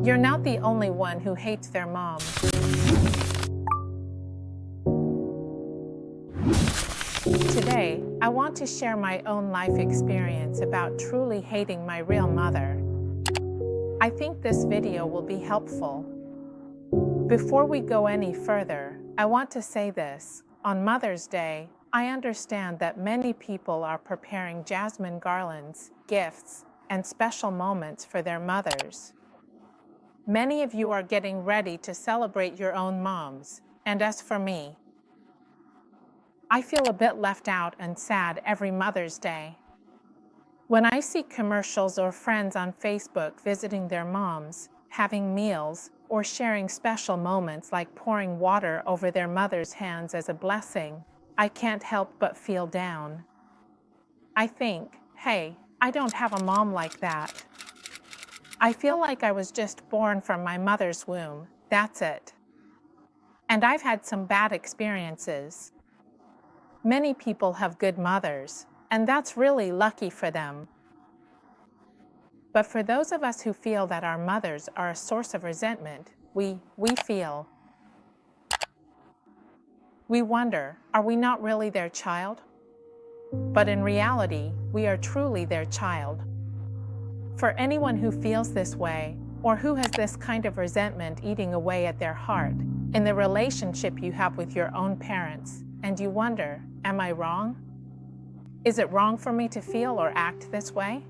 You're not the only one who hates their mom. Today, I want to share my own life experience about truly hating my real mother. I think this video will be helpful. Before we go any further, I want to say this. On Mother's Day, I understand that many people are preparing jasmine garlands, gifts, and special moments for their mothers. Many of you are getting ready to celebrate your own moms, and as for me, I feel a bit left out and sad every Mother's Day. When I see commercials or friends on Facebook visiting their moms, having meals, or sharing special moments like pouring water over their mother's hands as a blessing, I can't help but feel down. I think, hey, I don't have a mom like that. I feel like I was just born from my mother's womb, that's it. And I've had some bad experiences. Many people have good mothers, and that's really lucky for them. But for those of us who feel that our mothers are a source of resentment, we wonder, are we not really their child? But in reality, we are truly their child. For anyone who feels this way, or who has this kind of resentment eating away at their heart, in the relationship you have with your own parents, and you wonder, am I wrong? Is it wrong for me to feel or act this way?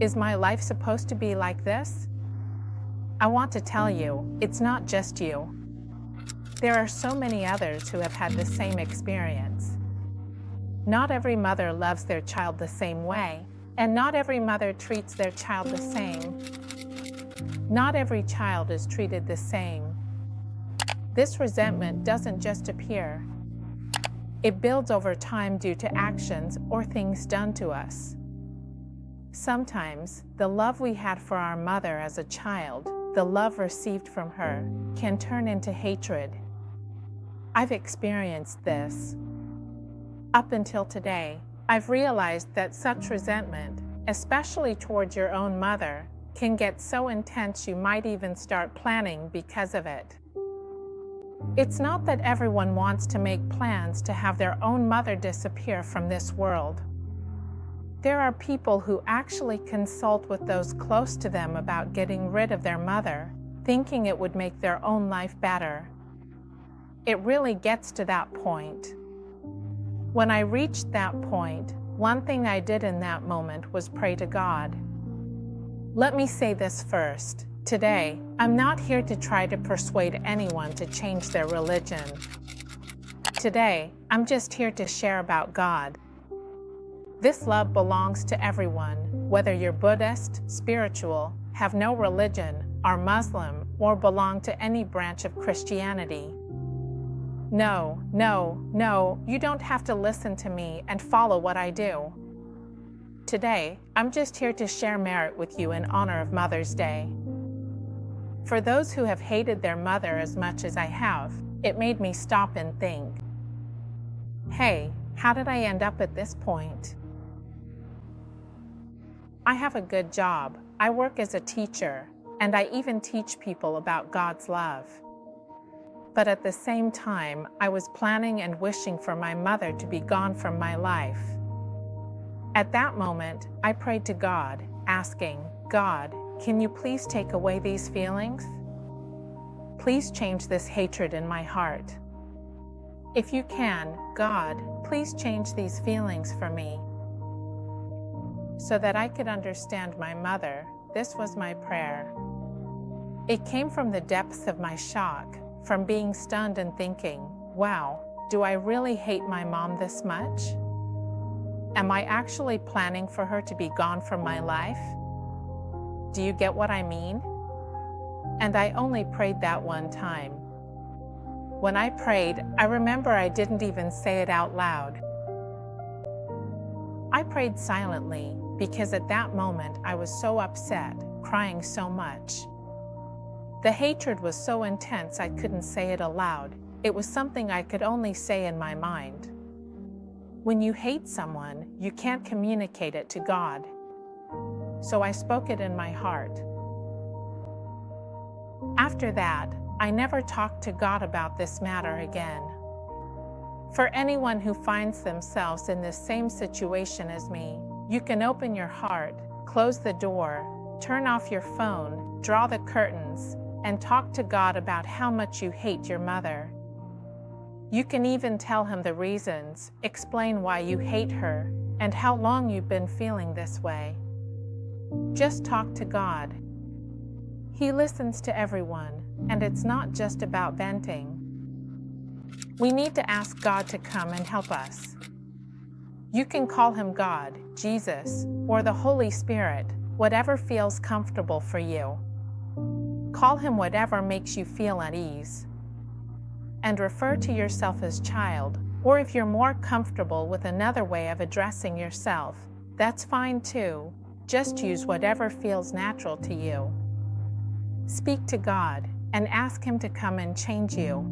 Is my life supposed to be like this? I want to tell you, it's not just you. There are so many others who have had the same experience. Not every mother loves their child the same way, and not every mother treats their child the same. Not every child is treated the same. This resentment doesn't just appear. It builds over time due to actions or things done to us. Sometimes, the love we had for our mother as a child, the love received from her, can turn into hatred. I've experienced this. Up until today, I've realized that such resentment, especially towards your own mother, can get so intense you might even start planning because of it. It's not that everyone wants to make plans to have their own mother disappear from this world. There are people who actually consult with those close to them about getting rid of their mother, thinking it would make their own life better. It really gets to that point. When I reached that point, one thing I did in that moment was pray to God. Let me say this first. Today, I'm not here to try to persuade anyone to change their religion. Today, I'm just here to share about God. This love belongs to everyone, whether you're Buddhist, spiritual, have no religion, are Muslim, or belong to any branch of Christianity. No, you don't have to listen to me and follow what I do. Today, I'm just here to share merit with you in honor of Mother's Day. For those who have hated their mother as much as I have, it made me stop and think, hey, how did I end up at this point? I have a good job. I work as a teacher, and I even teach people about God's love. But at the same time, I was planning and wishing for my mother to be gone from my life. At that moment, I prayed to God, asking, God, can you please take away these feelings? Please change this hatred in my heart. If you can, God, please change these feelings for me. So that I could understand my mother, this was my prayer. It came from the depths of my shock, from being stunned and thinking, wow, do I really hate my mom this much? Am I actually planning for her to be gone from my life? Do you get what I mean? And I only prayed that one time. When I prayed, I remember I didn't even say it out loud. I prayed silently because at that moment I was so upset, crying so much. The hatred was so intense I couldn't say it aloud. It was something I could only say in my mind. When you hate someone, you can't communicate it to God. So I spoke it in my heart. After that, I never talked to God about this matter again. For anyone who finds themselves in this same situation as me, you can open your heart, close the door, turn off your phone, draw the curtains, and talk to God about how much you hate your mother. You can even tell him the reasons, explain why you hate her, and how long you've been feeling this way. Just talk to God. He listens to everyone, and it's not just about venting. We need to ask God to come and help us. You can call him God, Jesus, or the Holy Spirit, whatever feels comfortable for you. Call him whatever makes you feel at ease. And refer to yourself as child, or if you're more comfortable with another way of addressing yourself, that's fine too. Just use whatever feels natural to you. Speak to God and ask him to come and change you.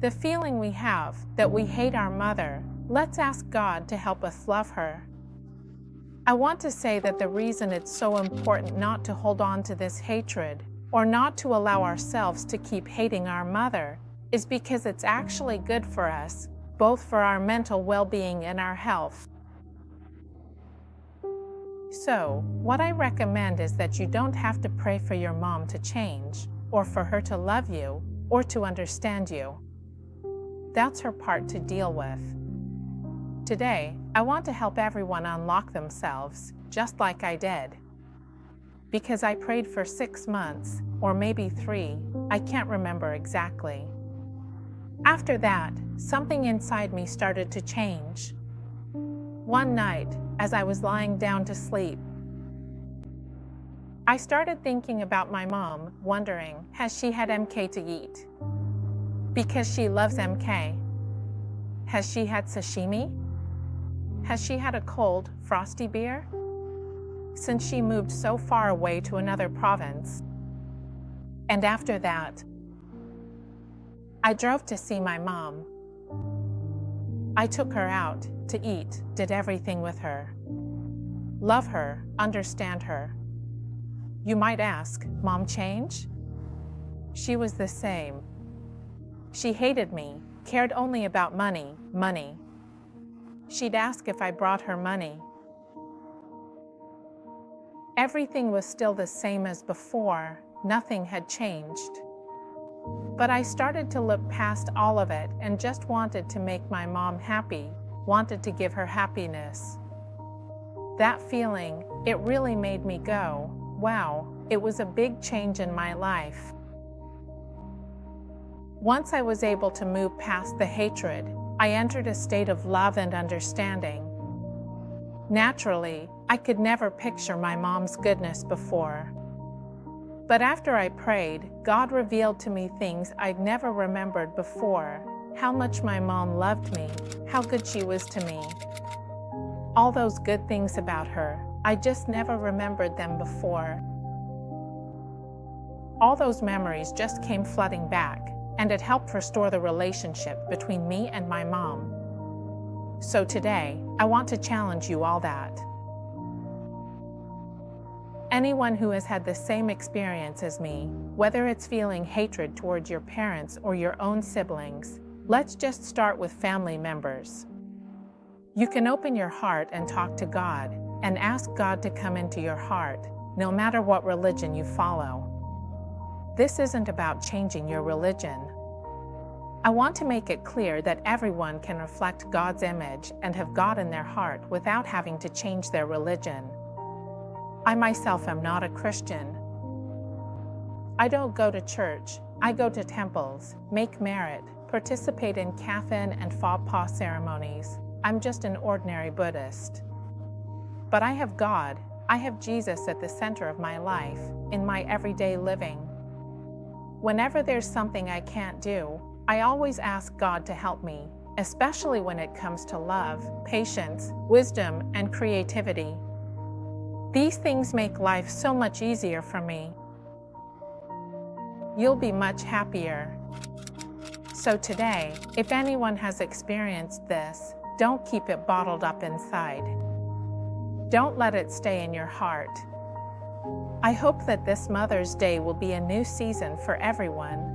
The feeling we have that we hate our mother, let's ask God to help us love her. I want to say that the reason it's so important not to hold on to this hatred, or not to allow ourselves to keep hating our mother, is because it's actually good for us, both for our mental well-being and our health. So, what I recommend is that you don't have to pray for your mom to change, or for her to love you, or to understand you. That's her part to deal with. Today, I want to help everyone unlock themselves, just like I did. Because I prayed for 6 months, or maybe 3, I can't remember exactly. After that, something inside me started to change. One night, as I was lying down to sleep, I started thinking about my mom, wondering, has she had MK to eat? Because she loves MK. Has she had sashimi? Has she had a cold, frosty beer? Since she moved so far away to another province. And after that, I drove to see my mom. I took her out to eat, did everything with her. Love her, understand her. You might ask, Mom change? She was the same. She hated me, cared only about money. She'd ask if I brought her money. Everything was still the same as before, nothing had changed. But I started to look past all of it and just wanted to make my mom happy, wanted to give her happiness. That feeling, it really made me go, wow, it was a big change in my life. Once I was able to move past the hatred, I entered a state of love and understanding. Naturally, I could never picture my mom's goodness before. But after I prayed, God revealed to me things I'd never remembered before, how much my mom loved me, how good she was to me. All those good things about her, I just never remembered them before. All those memories just came flooding back, and it helped restore the relationship between me and my mom. So today, I want to challenge you all that. Anyone who has had the same experience as me, whether it's feeling hatred towards your parents or your own siblings, let's just start with family members. You can open your heart and talk to God, and ask God to come into your heart, no matter what religion you follow. This isn't about changing your religion. I want to make it clear that everyone can reflect God's image and have God in their heart without having to change their religion. I myself am not a Christian. I don't go to church. I go to temples, make merit, participate in Kathan and Pho Pa ceremonies. I'm just an ordinary Buddhist. But I have God, I have Jesus at the center of my life, in my everyday living. Whenever there's something I can't do, I always ask God to help me, especially when it comes to love, patience, wisdom, and creativity. These things make life so much easier for me. You'll be much happier. So today, if anyone has experienced this, don't keep it bottled up inside. Don't let it stay in your heart. I hope that this Mother's Day will be a new season for everyone.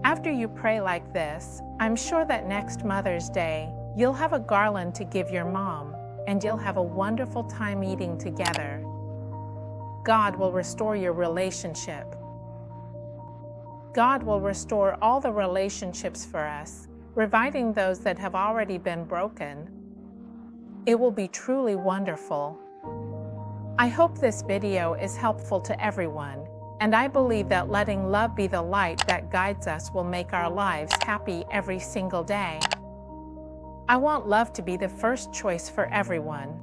After you pray like this, I'm sure that next Mother's Day, you'll have a garland to give your mom, and you'll have a wonderful time eating together. God will restore your relationship. God will restore all the relationships for us, reviving those that have already been broken. It will be truly wonderful. I hope this video is helpful to everyone, and I believe that letting love be the light that guides us will make our lives happy every single day. I want love to be the first choice for everyone.